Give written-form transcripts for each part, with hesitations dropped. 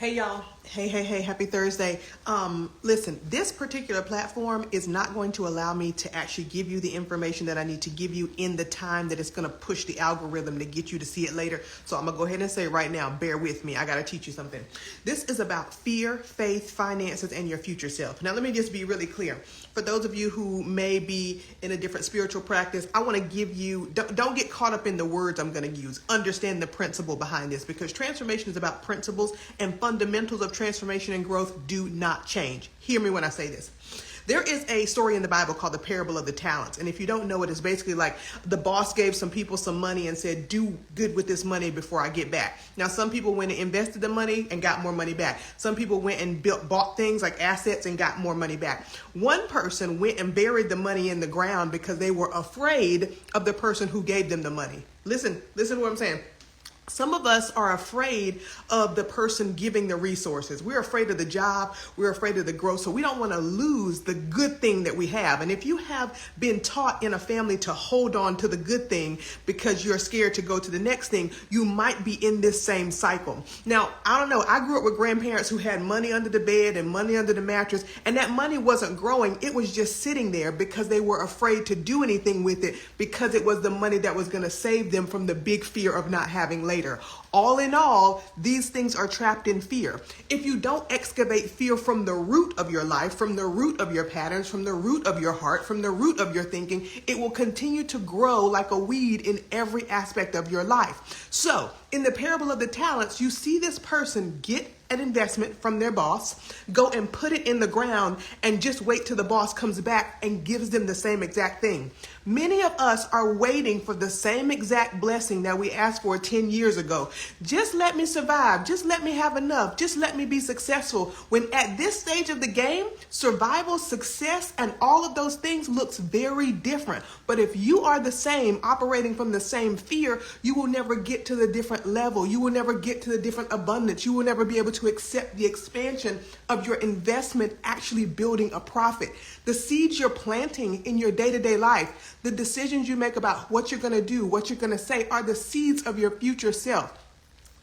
Hey y'all. Hey, happy Thursday. Listen, this particular platform is not going to allow me to actually give you the information that I need to give you in the time that it's going to push the algorithm to get you to see it later. So I'm going to go ahead and say right now, bear with me. I got to teach you something. This is about fear, faith, finances, and your future self. Now, let me just be really clear. For those of you who may be in a different spiritual practice, I want to give you, don't get caught up in the words I'm going to use. Understand the principle behind this, because transformation is about principles, and fundamentals of transformation and growth do not change. Hear me when I say this. There is a story in the Bible called the parable of the talents. And if you don't know it, it's basically like the boss gave some people some money and said, do good with this money before I get back. Now, some people went and invested the money and got more money back. Some people went and bought things like assets and got more money back. One person went and buried the money in the ground because they were afraid of the person who gave them the money. Listen to what I'm saying. Some of us are afraid of the person giving the resources. We're afraid of the job. We're afraid of the growth. So we don't want to lose the good thing that we have. And if you have been taught in a family to hold on to the good thing because you're scared to go to the next thing, you might be in this same cycle. Now, I don't know. I grew up with grandparents who had money under the bed and money under the mattress, and that money wasn't growing. It was just sitting there because they were afraid to do anything with it, because it was the money that was going to save them from the big fear of not having later. All in all, these things are trapped in fear. If you don't excavate fear from the root of your life, from the root of your patterns, from the root of your heart, from the root of your thinking, it will continue to grow like a weed in every aspect of your life. So, in the parable of the talents, you see this person get an investment from their boss, go and put it in the ground, and just wait till the boss comes back and gives them the same exact thing. Many of us are waiting for the same exact blessing that we asked for 10 years ago. Just let me survive. Just let me have enough. Just let me be successful. When at this stage of the game, survival, success, and all of those things looks very different. But if you are the same, operating from the same fear, you will never get to the different level. You will never get to the different abundance. You will never be able to accept the expansion of your investment actually building a profit. The seeds you're planting in your day-to-day life, the decisions you make about what you're going to do, what you're going to say, are the seeds of your future self.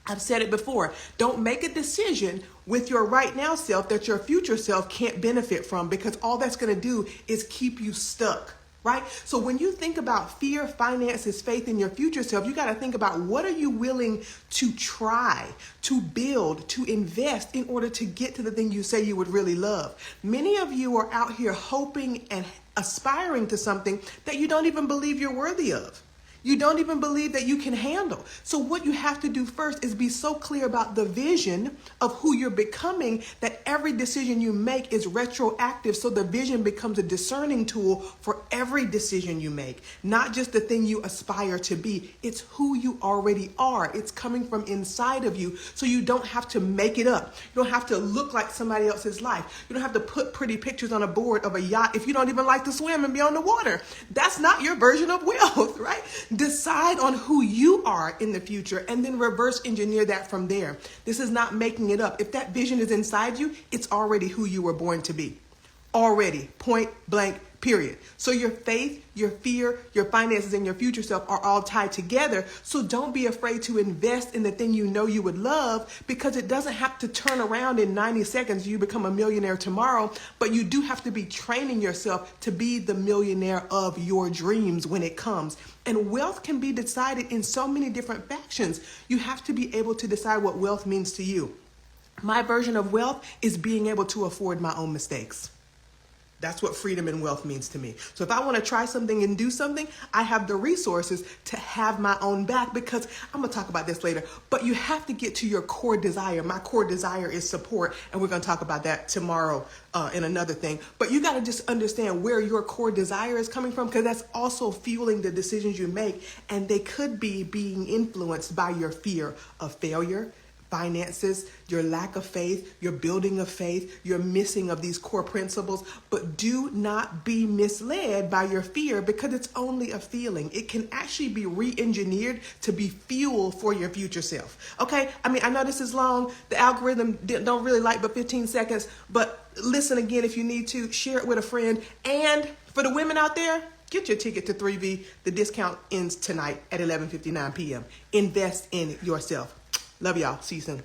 I've said it before. Don't make a decision with your right now self that your future self can't benefit from, because all that's going to do is keep you stuck. Right? So when you think about fear, finances, faith in your future self, you got to think about, what are you willing to try, to build, to invest in order to get to the thing you say you would really love. Many of you are out here hoping and aspiring to something that you don't even believe you're worthy of. You don't even believe that you can handle. So what you have to do first is be so clear about the vision of who you're becoming that every decision you make is retroactive, so the vision becomes a discerning tool for every decision you make. Not just the thing you aspire to be. It's who you already are. It's coming from inside of you, so you don't have to make it up. You don't have to look like somebody else's life. You don't have to put pretty pictures on a board of a yacht if you don't even like to swim and be on the water. That's not your version of wealth, right? Decide on who you are in the future and then reverse engineer that from there. This is not making it up. If that vision is inside you, it's already who you were born to be. Already, point blank, period. So your faith, your fear, your finances, and your future self are all tied together. So don't be afraid to invest in the thing you know you would love, because it doesn't have to turn around in 90 seconds. You become a millionaire tomorrow, but you do have to be training yourself to be the millionaire of your dreams when it comes. And wealth can be decided in so many different factions. You have to be able to decide what wealth means to you. My version of wealth is being able to afford my own mistakes. That's what freedom and wealth means to me. So if I want to try something and do something, I have the resources to have my own back, because I'm going to talk about this later, but you have to get to your core desire. My core desire is support, and we're going to talk about that tomorrow in another thing. But you got to just understand where your core desire is coming from, because that's also fueling the decisions you make, and they could be being influenced by your fear of failure, finances, your lack of faith, your building of faith, your missing of these core principles. But do not be misled by your fear, because it's only a feeling. It can actually be re-engineered to be fuel for your future self. Okay? I mean, I know this is long. The algorithm don't really like but 15 seconds, but listen again if you need to. Share it with a friend. And for the women out there, get your ticket to 3V. The discount ends tonight at 11:59 p.m. Invest in yourself. Love y'all. See you soon.